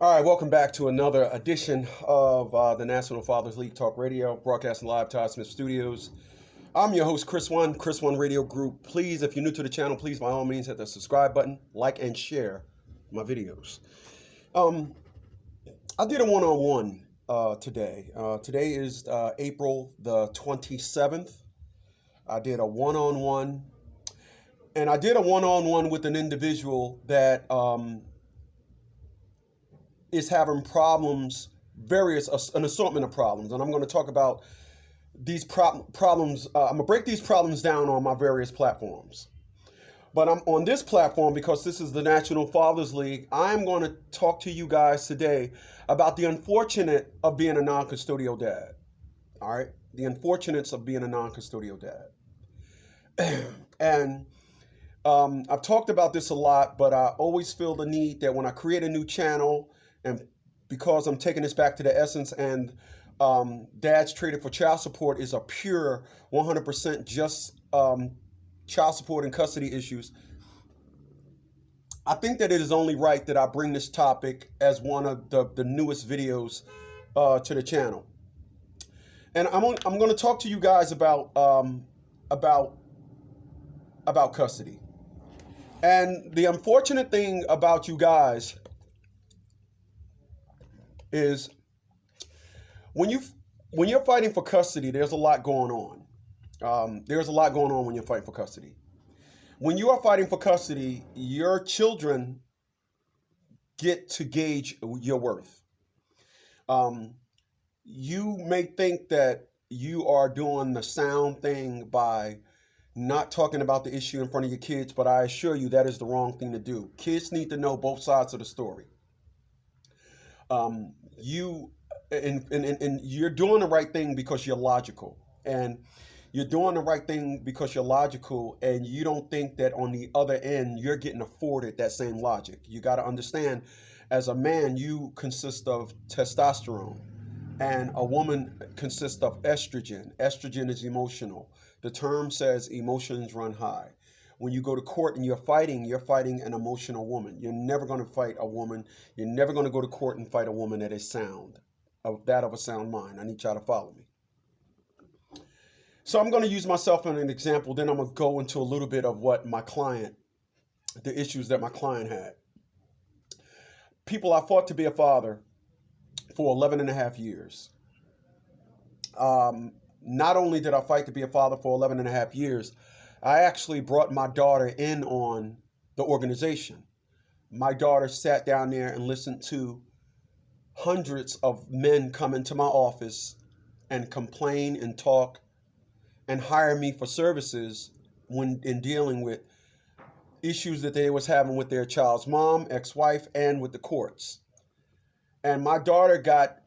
All right, welcome back to another edition of the National Fathers League Talk Radio, broadcasting live to Todd Smith Studios. I'm your host, Chris One Radio Group. Please, if you're new to the channel, please, by all means, hit the subscribe button, like, and share my videos. I did a one-on-one today. Today is April the 27th. I did a one-on-one, and I did a one-on-one with an individual that is having problems, an assortment of problems, and I'm going to talk about these problems. I'm going to break these problems down on my various platforms. But I'm on this platform because this is the National Fathers League. I'm going to talk to you guys today about the unfortunate of being a non-custodial dad. All right, the unfortunates of being a non-custodial dad. And I've talked about this a lot, but I always feel the need that when I create a new channel, and because I'm taking this back to the essence, and Dads Traded for Child Support is a pure 100% just child support and custody issues, I think that it is only right that I bring this topic as one of the newest videos to the channel. And I'm going to talk to you guys about custody. And the unfortunate thing about you guys is when you're fighting for custody, there's a lot going on. There's a lot going on when you're fighting for custody. When you are fighting for custody, your children get to gauge your worth. You may think that you are doing the sound thing by not talking about the issue in front of your kids, but I assure you that is the wrong thing to do. Kids need to know both sides of the story. You're doing the right thing because you're logical, and you're doing the right thing because you're logical, and you don't think that on the other end you're getting afforded that same logic. You got to understand, as a man, you consist of testosterone, and a woman consists of estrogen. Estrogen is emotional. The term says emotions run high. When you go to court and you're fighting an emotional woman. You're never going to fight a woman. You're never going to go to court and fight a woman that is sound, of a sound mind. I need y'all to follow me. So I'm going to use myself as an example. Then I'm going to go into a little bit of what the issues that my client had. People, I fought to be a father for 11 and a half years. Not only did I fight to be a father for 11 and a half years, I actually brought my daughter in on the organization. My daughter sat down there and listened to hundreds of men come into my office and complain and talk and hire me for services when in dealing with issues that they was having with their child's mom, ex-wife, and with the courts. And my daughter got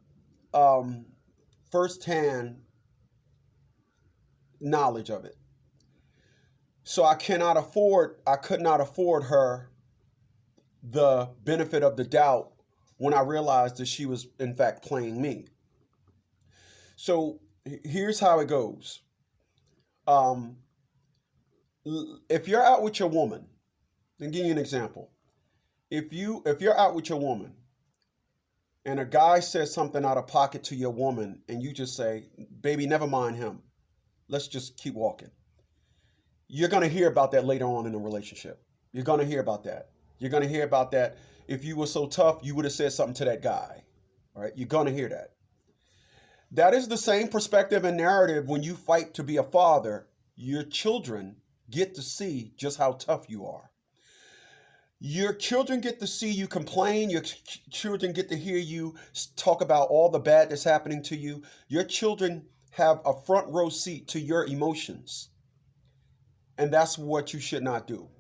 firsthand knowledge of it. So I could not afford her the benefit of the doubt when I realized that she was in fact playing me. So here's how it goes. If you're out with your woman, let me give you an example. If you're out with your woman and a guy says something out of pocket to your woman and you just say, baby, never mind him, let's just keep walking. You're going to hear about that later on in the relationship. You're going to hear about that. You're going to hear about that. If you were so tough, you would have said something to that guy. All right? You're going to hear that. That is the same perspective and narrative when you fight to be a father. Your children get to see just how tough you are. Your children get to see you complain. Your children get to hear you talk about all the bad that's happening to you. Your children have a front row seat to your emotions. And that's what you should not do.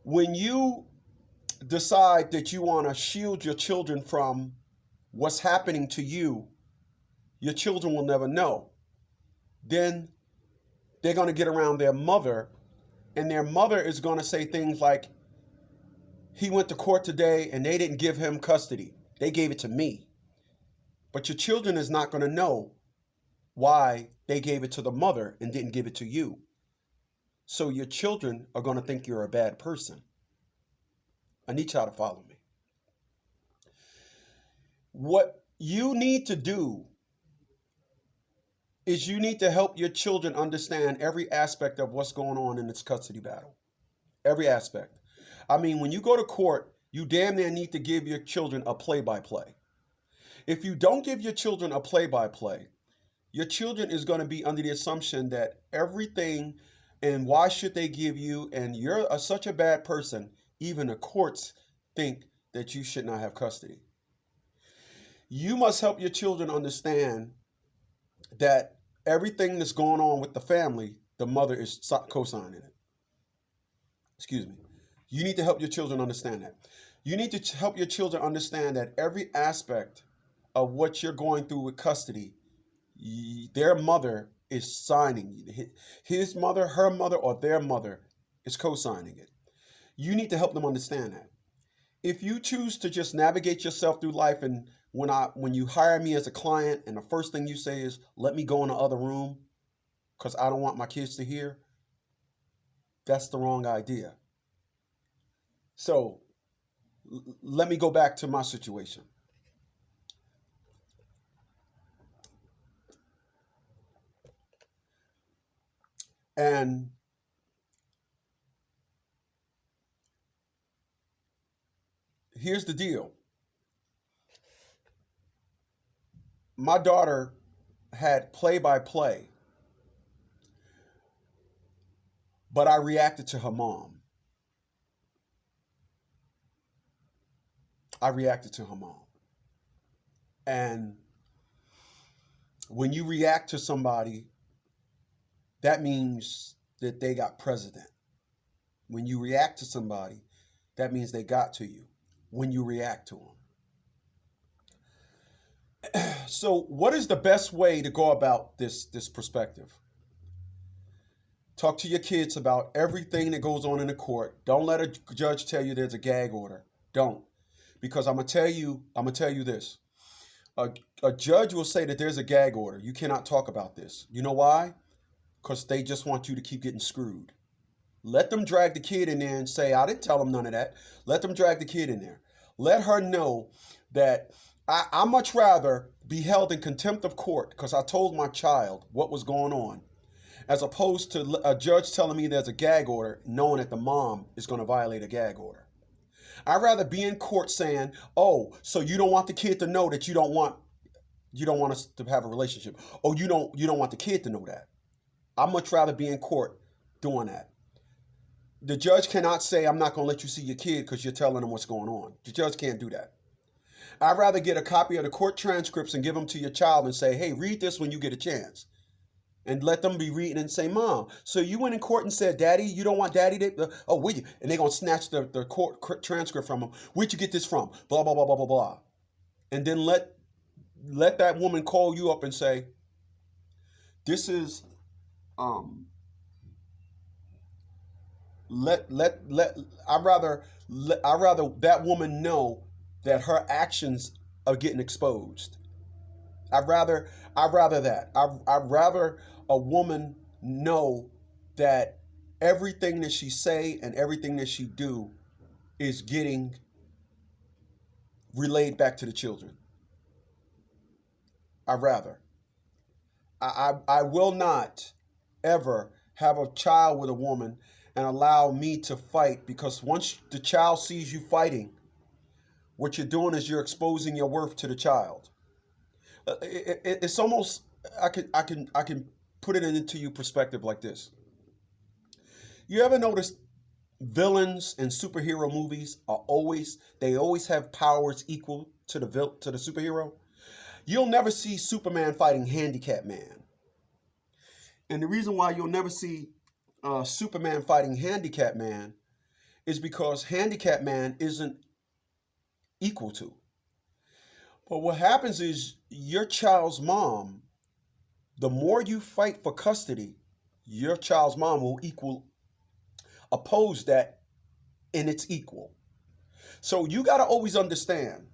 When you decide that you want to shield your children from what's happening to you, your children will never know. Then they're going to get around their mother, and their mother is going to say things like, he went to court today and they didn't give him custody. They gave it to me. But your children is not going to know why they gave it to the mother and didn't give it to you. So your children are going to think you're a bad person. I need y'all to follow me. What you need to do is you need to help your children understand every aspect of what's going on in this custody battle. Every aspect. I mean, when you go to court, you damn near need to give your children a play by play. If you don't give your children a play by play, your children is going to be under the assumption that everything, and why should they give you, and you're such a bad person, even the courts think that you should not have custody. You must help your children understand that everything that's going on with the family, the mother is co-signing it. Excuse me. You need to help your children understand that. You need to help your children understand that every aspect of what you're going through with custody, their mother is signing. His mother, her mother, or their mother is co-signing it. You need to help them understand that. If you choose to just navigate yourself through life, and when you hire me as a client and the first thing you say is, let me go in the other room because I don't want my kids to hear, that's the wrong idea. So let me go back to my situation. And here's the deal. My daughter had play by play, but I reacted to her mom. I reacted to her mom. And when you react to somebody, that means that they got precedent. When you react to somebody, that means they got to you when you react to them. So what is the best way to go about this perspective? Talk to your kids about everything that goes on in the court. Don't let a judge tell you there's a gag order. Don't. Because I'm gonna tell you this. A judge will say that there's a gag order. You cannot talk about this. You know why? Because they just want you to keep getting screwed. Let them drag the kid in there and say, I didn't tell them none of that. Let them drag the kid in there. Let her know that I much rather be held in contempt of court because I told my child what was going on, as opposed to a judge telling me there's a gag order, knowing that the mom is going to violate a gag order. I'd rather be in court saying, oh, so you don't want the kid to know that you don't want us to have a relationship. Oh, you don't want the kid to know that. I'd much rather be in court doing that. The judge cannot say, I'm not going to let you see your kid because you're telling them what's going on. The judge can't do that. I'd rather get a copy of the court transcripts and give them to your child and say, hey, read this when you get a chance. And let them be reading and say, Mom, so you went in court and said, Daddy, you don't want Daddy to, oh, will you? And they're going to snatch the court transcript from them. Where'd you get this from? Blah, blah, blah, blah, blah, blah. And then let that woman call you up and say, this is, I'd rather that woman know that her actions are getting exposed. I'd rather that. I'd rather a woman know that everything that she say and everything that she do is getting relayed back to the children. I'd rather. I will not ever have a child with a woman and allow me to fight, because once the child sees you fighting, what you're doing is you're exposing your worth to the child. It's almost, I can put it into your perspective like this. You ever notice villains in superhero movies they always have powers equal to the superhero? You'll never see Superman fighting Handicap Man. And the reason why you'll never see Superman fighting Handicap Man is because Handicap Man isn't equal to. But what happens is your child's mom, the more you fight for custody, your child's mom will oppose that, and it's equal. So you got to always understand.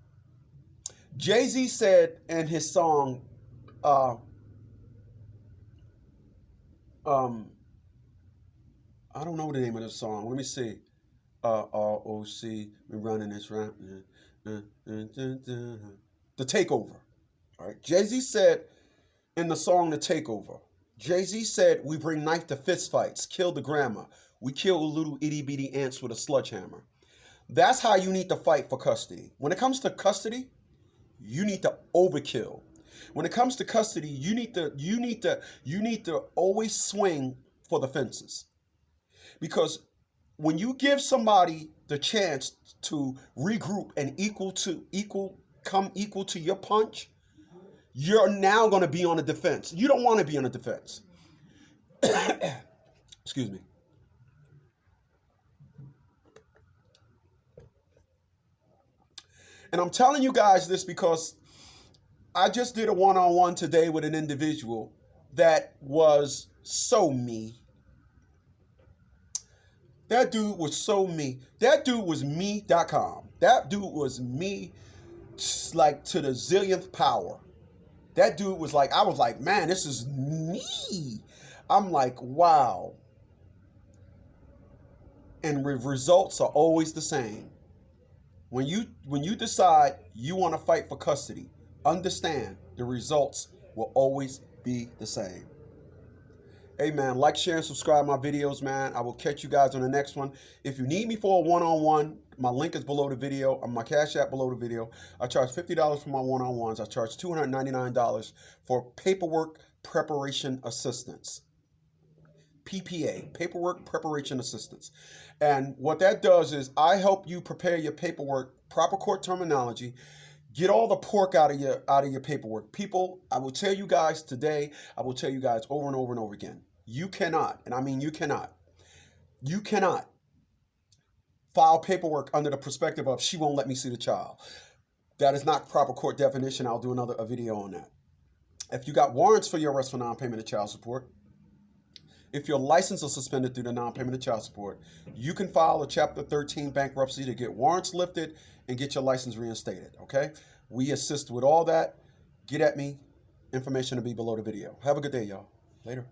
Jay-Z said in his song, I don't know the name of the song. Let me see. ROC, we're running this rap. The Takeover. All right. Jay-Z said in the song The Takeover, Jay-Z said, we bring knife to fist fights, kill the grammar. We kill little itty bitty ants with a sledgehammer. That's how you need to fight for custody. When it comes to custody, you need to overkill. When it comes to custody, you need to always swing for the fences. Because when you give somebody the chance to regroup and come equal to your punch, you're now going to be on the defense. You don't want to be on the defense. Excuse me. And I'm telling you guys this because I just did a one-on-one today with an individual that was so me. That dude was so me. That dude was me.com. That dude was me like to the zillionth power. That dude was like, I was like, man, this is me. I'm like, wow. And results are always the same. When you decide you want to fight for custody, understand the results will always be the same. Hey, man, like, share, and subscribe my videos, man. I will catch you guys on the next one. If you need me for a one-on-one, my link is below the video, my Cash App below the video. I charge $50 for my one-on-ones. I charge $299 for paperwork preparation assistance. PPA, paperwork preparation assistance. And what that does is I help you prepare your paperwork, proper court terminology, get all the pork out of your paperwork. People, I will tell you guys today, I will tell you guys over and over and over again, you cannot, and I mean you cannot file paperwork under the perspective of she won't let me see the child. That is not proper court definition. I'll do a video on that. If you got warrants for your arrest for non-payment of child support, if your license is suspended due to non-payment of child support, you can file a Chapter 13 bankruptcy to get warrants lifted and get your license reinstated, okay? We assist with all that. Get at me. Information will be below the video. Have a good day, y'all. Later.